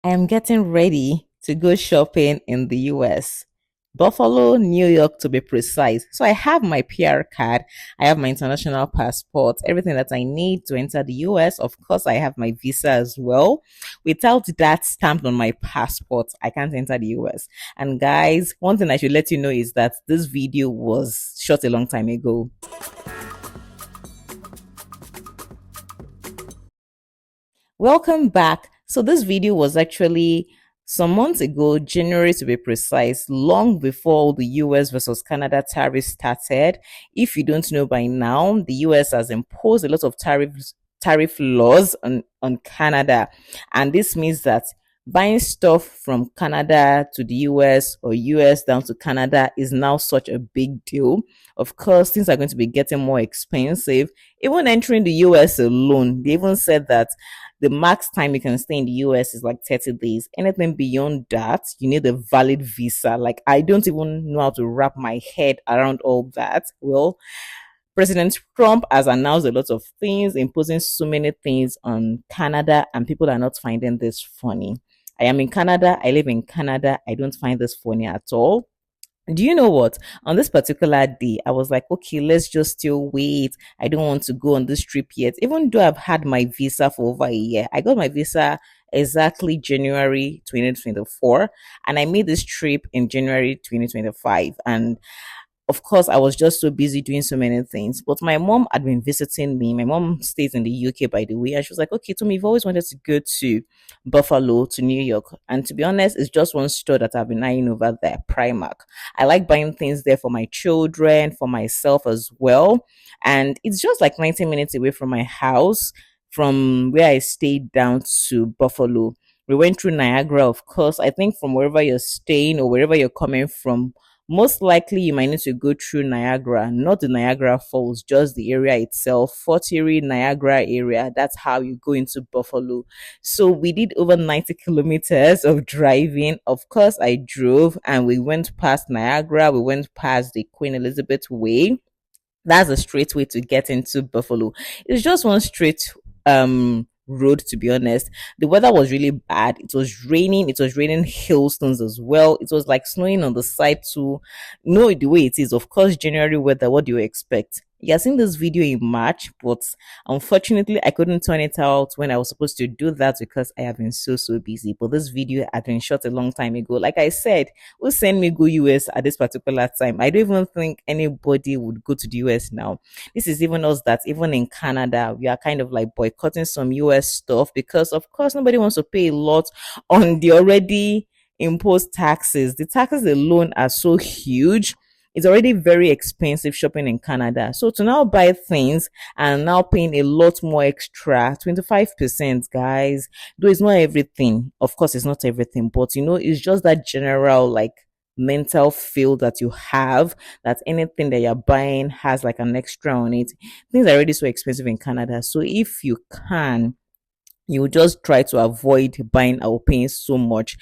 I am getting ready to go shopping in the US. Buffalo, New York to be precise. So I have my PR card, I have my international passport, everything that I need to enter the US. Of course, I have my visa as well. Without that stamped on my passport, I can't enter the US. And guys, one thing I should let you know is that this video was shot a long time ago. Welcome back. So this video was actually some months ago, January to be precise, long before the US versus Canada tariff started. If you don't know by now, the US has imposed a lot of tariff laws on Canada. And this means that buying stuff from Canada to the US or US down to Canada is now such a big deal. Of course, things are going to be getting more expensive. Even entering the US alone, they even said that the max time you can stay in the US is like 30 days. Anything beyond that, you need a valid visa. Like, I don't even know how to wrap my head around all that. Well, President Trump has announced a lot of things, imposing so many things on Canada, and people are not finding this funny. I am in Canada. I live in Canada. I don't find this funny at all. Do you know what? On this particular day, I was like, okay, let's just still wait. I don't want to go on this trip yet. Even though I've had my visa for over a year, I got my visa exactly January 2024, and I made this trip in January 2025. And of course, I was just so busy doing so many things. But my mom had been visiting me. My mom stays in the UK, by the way. And she was like, okay, Tommy, you've always wanted to go to Buffalo, to New York. And to be honest, it's just one store that I've been eyeing over there, Primark. I like buying things there for my children, for myself as well. And it's just like 90 minutes away from my house, from where I stayed down to Buffalo. We went through Niagara, of course. I think from wherever you're staying or wherever you're coming from, most likely you might need to go through Niagara, not the Niagara Falls, just the area itself, Fort Erie, Niagara area. That's how you go into Buffalo. So we did over 90 kilometers of driving. Of course, I drove and we went past Niagara, we went past the Queen Elizabeth Way. That's a straight way to get into Buffalo. It's just one straight road, to be honest. The weather was really bad. It was raining hailstones as well. It was like snowing on the side too. No, the way it is, of course, January weather, what do you expect? Yeah, seen this video in March, but unfortunately I couldn't turn it out when I was supposed to do that because I have been so busy. But this video had been shot a long time ago. Like I said, who sent me go US at this particular time? I don't even think anybody would go to the US now. This is even us that even in Canada, we are kind of like boycotting some US stuff because, of course, nobody wants to pay a lot on the already imposed taxes. The taxes alone are so huge. It's already very expensive shopping in Canada. So to now buy things and now paying a lot more extra, 25%, guys, though it's not everything. Of course, it's not everything, but it's just that general like mental feel that you have that anything that you're buying has like an extra on it. Things are already so expensive in Canada. So if you can, you just try to avoid buying or paying so much,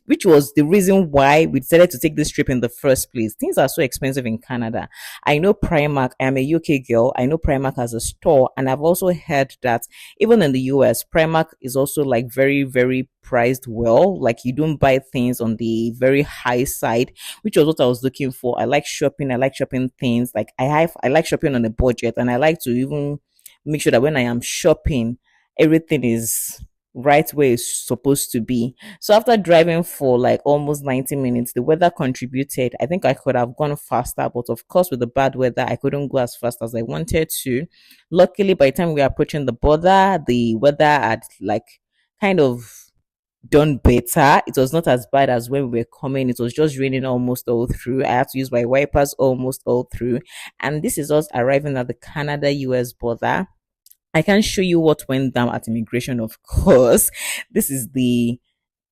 which was the reason why we decided to take this trip in the first place. Things are so expensive in Canada. I know Primark, I am a UK girl. I know Primark has a store, and I've also heard that even in the US, Primark is also like very priced well. Like, you don't buy things on the very high side, which was what I was looking for. I like shopping things. Like, I like shopping on a budget, and I like to even make sure that when I am shopping, everything is right where it's supposed to be. So after driving for like almost 90 minutes, the weather contributed. I think I could have gone faster, but of course, with the bad weather, I couldn't go as fast as I wanted to. Luckily, by the time we were approaching the border, the weather had like kind of done better. It was not as bad as when we were coming. It was just raining almost all through. I had to use my wipers almost all through. And this is us arriving at the Canada US border. I can show you what went down at immigration, of course. This is the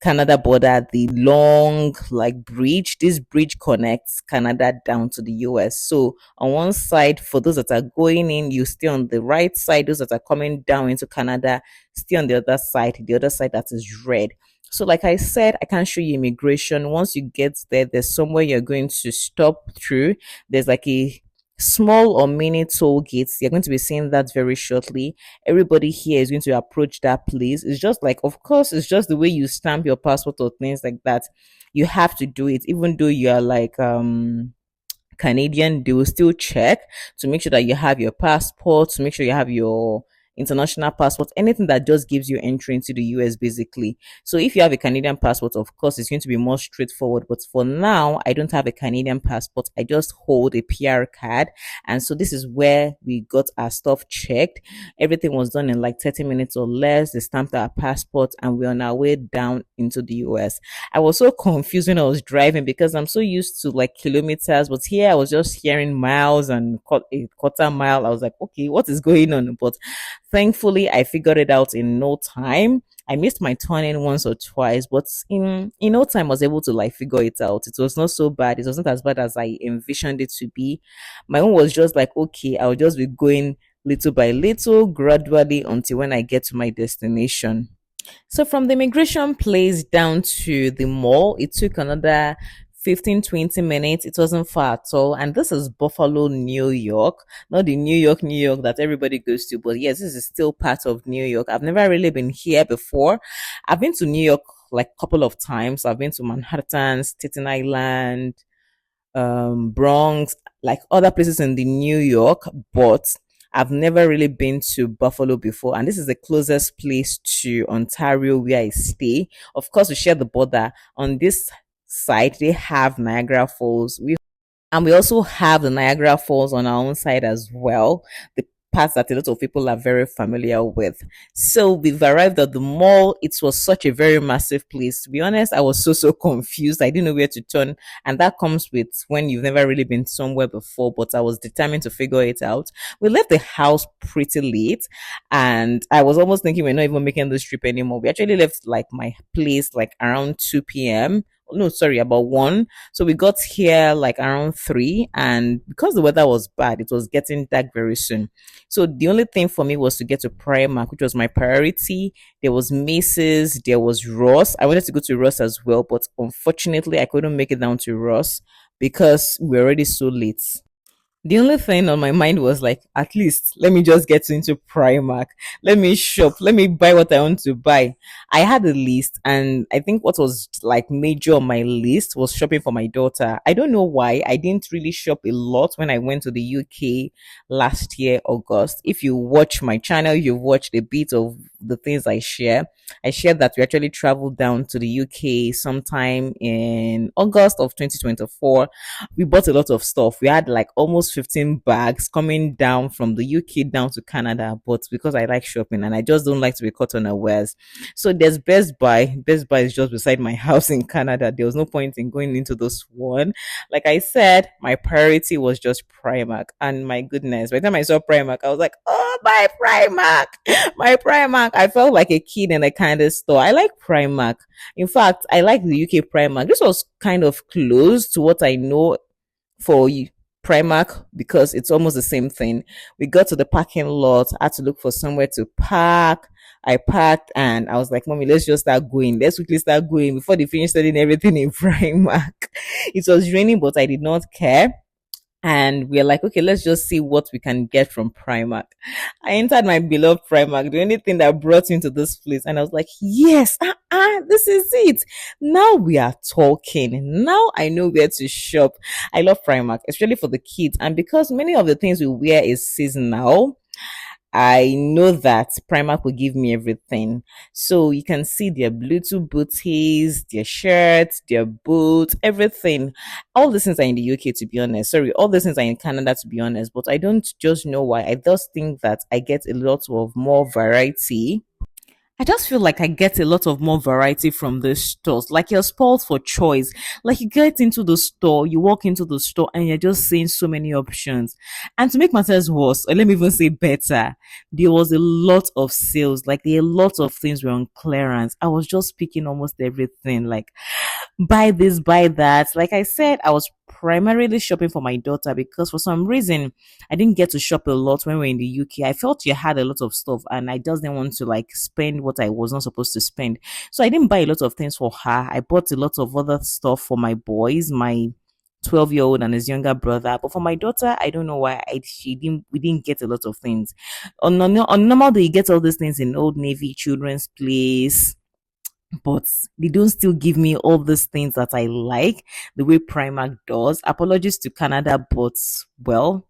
Canada border, the long like bridge. This bridge connects Canada down to the US. So on one side, for those that are going in, you stay on the right side. Those that are coming down into Canada, stay on the other side that is red. So like I said, I can show you immigration. Once you get there, there's somewhere you're going to stop through. There's like a small or mini toll gates. You're going to be seeing that very shortly. Everybody here is going to approach that place. It's just like, of course, it's just the way you stamp your passport or things like that. You have to do it, even though you are like Canadian, they will still check to make sure that you have your passport, to make sure you have your international passport, anything that just gives you entry into the US basically. So if you have a Canadian passport, of course, it's going to be more straightforward. But for now, I don't have a Canadian passport. I just hold a PR card. And so this is where we got our stuff checked. Everything was done in like 30 minutes or less. They stamped our passport and we're on our way down into the US. I was so confused when I was driving because I'm so used to like kilometers, but here I was just hearing miles and a quarter mile. I was like, okay, what is going on? But thankfully, I figured it out in no time. I missed my turning once or twice, but in no time I was able to like figure it out. It was not so bad. It wasn't as bad as I envisioned it to be. My own was just like, okay, I'll just be going little by little, gradually until when I get to my destination. So from the immigration place down to the mall, it took another 15-20 minutes. It wasn't far at all. And this is Buffalo, New York. Not the New York that everybody goes to, but yes, this is still part of New York. I've never really been here before. I've been to New York like a couple of times. I've been to Manhattan, Staten Island, Bronx, like other places in the New York, but I've never really been to Buffalo before, and this is the closest place to Ontario where I stay. Of course, we share the border. On this side, they have Niagara Falls. And we also have the Niagara Falls on our own side as well. The parts that a lot of people are very familiar with. So we've arrived at the mall. It was such a very massive place. To be honest, I was so confused. I didn't know where to turn. And that comes with when you've never really been somewhere before, but I was determined to figure it out. We left the house pretty late and I was almost thinking we're not even making this trip anymore. We actually left like my place like around 2 p.m. No, sorry, about 1. So we got here like around 3. And because the weather was bad, it was getting dark very soon. So the only thing for me was to get to Primark, which was my priority. There was Macy's, there was Ross. I wanted to go to Ross as well, but unfortunately, I couldn't make it down to Ross because we're already so late. The only thing on my mind was like, at least let me just get into Primark. Let me shop. Let me buy what I want to buy. I had a list, and I think what was like major on my list was shopping for my daughter. I don't know why. I didn't really shop a lot when I went to the UK last year, August. If you watch my channel, you've watched a bit of the things I share. I shared that we actually traveled down to the UK sometime in August of 2024. We bought a lot of stuff. We had like almost 15 bags coming down from the UK down to Canada. But because I like shopping and I just don't like to be caught unawares. So there's Best Buy. Best Buy is just beside my house in Canada. There was no point in going into this one. Like I said, my priority was just Primark. And my goodness, by the time I saw Primark, I was like, oh, my Primark, my Primark. I felt like a kid in a kind of store. I like Primark. In fact, I like the UK Primark. This was kind of close to what I know for Primark because it's almost the same thing. We got to the parking lot, I had to look for somewhere to park. I parked and I was like, Mommy, let's just start going. Let's quickly start going before they finish selling everything in Primark. It was raining, but I did not care. And we're like, okay, let's just see what we can get from Primark. I entered my beloved Primark, the only thing that brought me to this place. And I was like, yes, this is it. Now we are talking. Now I know where to shop. I love Primark, especially for the kids. And because many of the things we wear is seasonal, I know that Primark will give me everything. So you can see their Bluetooth booties, their shirts, their boots, everything. All these things are in the UK, to be honest. Sorry, all these things are in Canada, to be honest. But I don't just know why. I just think that I get a lot of more variety. I just feel like I get a lot of more variety from the stores. Like you're spoiled for choice. Like you get into the store, you walk into the store and you're just seeing so many options. And to make matters worse, or let me even say better, there was a lot of sales. Like there are a lot of things were on clearance. I was just picking almost everything. Like buy this, buy that. Like I said, I was primarily shopping for my daughter because for some reason I didn't get to shop a lot when we were in the UK. I felt you had a lot of stuff and I just didn't want to like spend what I was not supposed to spend. So I didn't buy a lot of things for her. I bought a lot of other stuff for my boys, my 12-year-old and his younger brother. But for my daughter, I don't know why we didn't get a lot of things. On normal day, you get all these things in Old Navy, Children's Place, but they don't still give me all these things that I like the way Primark does. Apologies to Canada, but well,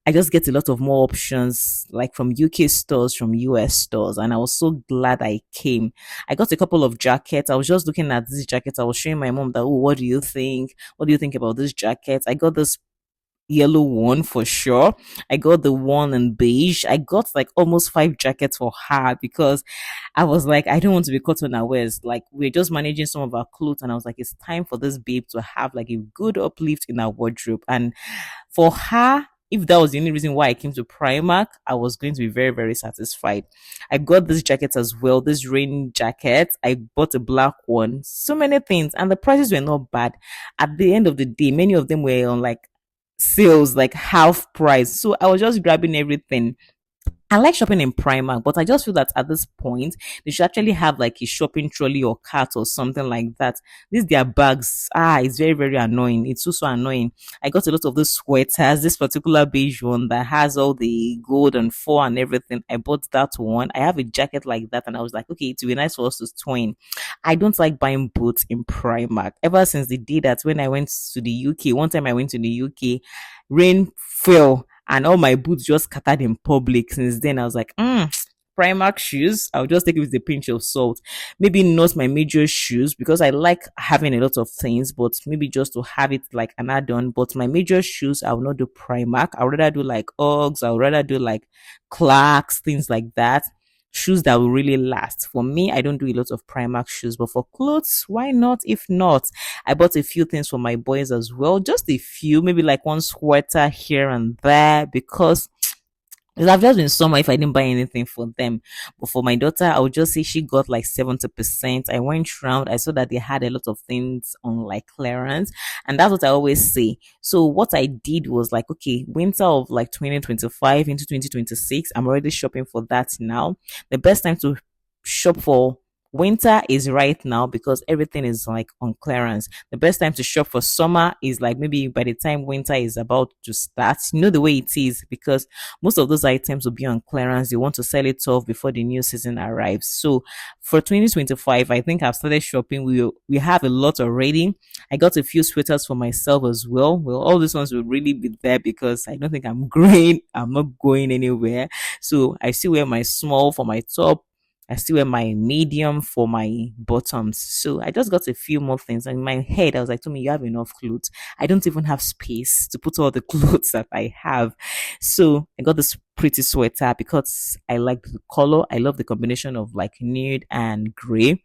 I just get a lot of more options like from UK stores, from US stores, and I was so glad I came. I got a couple of jackets. I was just looking at these jackets. I was showing my mom that, oh, what do you think? What do you think about this jacket? I got this yellow one for sure. I got the one in beige. I got like almost 5 jackets for her because I was like, I don't want to be caught unawares. Like we're just managing some of our clothes, and I was like, it's time for this babe to have like a good uplift in our wardrobe. And for her, if that was the only reason why I came to Primark, I was going to be very, very satisfied. I got this jacket as well, this rain jacket. I bought a black one, so many things, and the prices were not bad. At the end of the day, many of them were on like sales, like half price. So I was just grabbing everything. I like shopping in Primark, but I just feel that at this point, they should actually have like a shopping trolley or cart or something like that. These their bags, it's very, very annoying. It's so, so annoying. I got a lot of those sweaters, this particular beige one that has all the gold and fur and everything. I bought that one. I have a jacket like that, and I was like, okay, it would be nice for us to twin. I don't like buying boots in Primark. Ever since the day that when I went to the UK, one time I went to the UK, rain fell and all my boots just scattered in public. Since then, I was like, Primark shoes, I'll just take it with a pinch of salt. Maybe not my major shoes because I like having a lot of things, but maybe just to have it like an add-on. But my major shoes, I will not do Primark. I'll rather do like Uggs. I'll rather do like Clarks, things like that. Shoes that will really last. For me, I don't do a lot of Primark shoes, but for clothes, why not? If not, I bought a few things for my boys as well. Just a few, maybe like one sweater here and there because it would have just been summer if I didn't buy anything for them. But for my daughter, I would just say she got like 70%. I went round, I saw that they had a lot of things on like clearance. And that's what I always say. So what I did was like, okay, winter of like 2025 into 2026, I'm already shopping for that now. The best time to shop for winter is right now because everything is like on clearance. The best time to shop for summer is like maybe by the time winter is about to start. You know the way it is because most of those items will be on clearance. They want to sell it off before the new season arrives. So for 2025, I think I've started shopping. We have a lot already. I got a few sweaters for myself as well. Well, all these ones will really be there because I don't think I'm growing. I'm not going anywhere. So I still wear my small for my top. I still wear my medium for my bottoms. So I just got a few more things. And in my head, I was like, to me, you have enough clothes. I don't even have space to put all the clothes that I have. So I got this pretty sweater because I like the color. I love the combination of like nude and gray.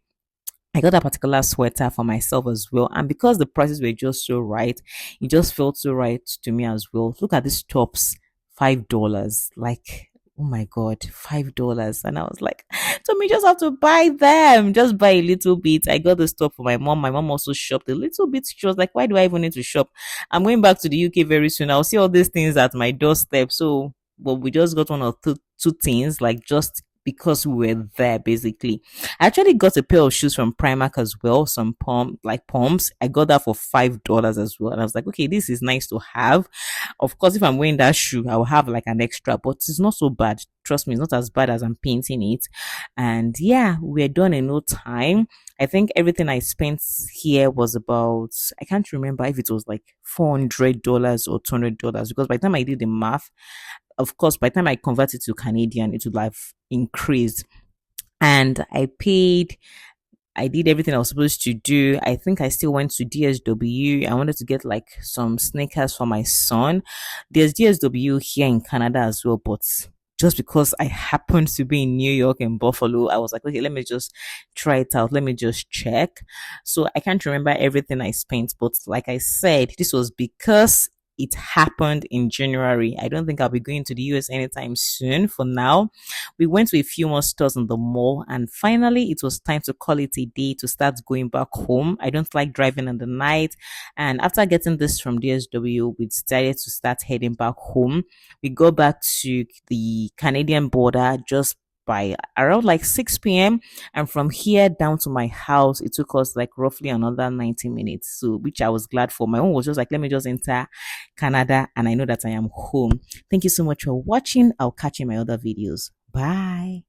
I got a particular sweater for myself as well. And because the prices were just so right, it just felt so right to me as well. Look at these tops, $5. Like, oh my God, $5. And I was like, so me just have to buy them. Just buy a little bit. I got the stuff for my mom. My mom also shopped a little bit. She was like, why do I even need to shop? I'm going back to the UK very soon. I'll see all these things at my doorstep. So, well, we just got one or two things, like just because we were there basically. I actually got a pair of shoes from Primark as well, some pumps. I got that for $5 as well. And I was like, okay, this is nice to have. Of course, if I'm wearing that shoe, I will have like an extra, but it's not so bad. Trust me, it's not as bad as I'm painting it. And yeah, we're done in no time. I think everything I spent here was about, I can't remember if it was like $400 or $200 because by the time I did the math, of course, by the time I converted to Canadian, it would have increased. And I did everything I was supposed to do. I think I still went to DSW. I wanted to get like some sneakers for my son. There's DSW here in Canada as well, but just because I happened to be in New York and Buffalo, I was like, okay, let me just try it out. Let me just check. So I can't remember everything I spent, but like I said, this was because it happened in January. I don't think I'll be going to the US anytime soon. For now, we went to a few more stores in the mall, and finally, it was time to call it a day to start going back home. I don't like driving in the night, and after getting this from DSW, we decided to start heading back home. We go back to the Canadian border just by around like 6 p.m. And from here down to my house, it took us like roughly another 90 minutes. So, which I was glad for. My own was just like, let me just enter Canada and I know that I am home. Thank you so much for watching. I'll catch you in my other videos. Bye.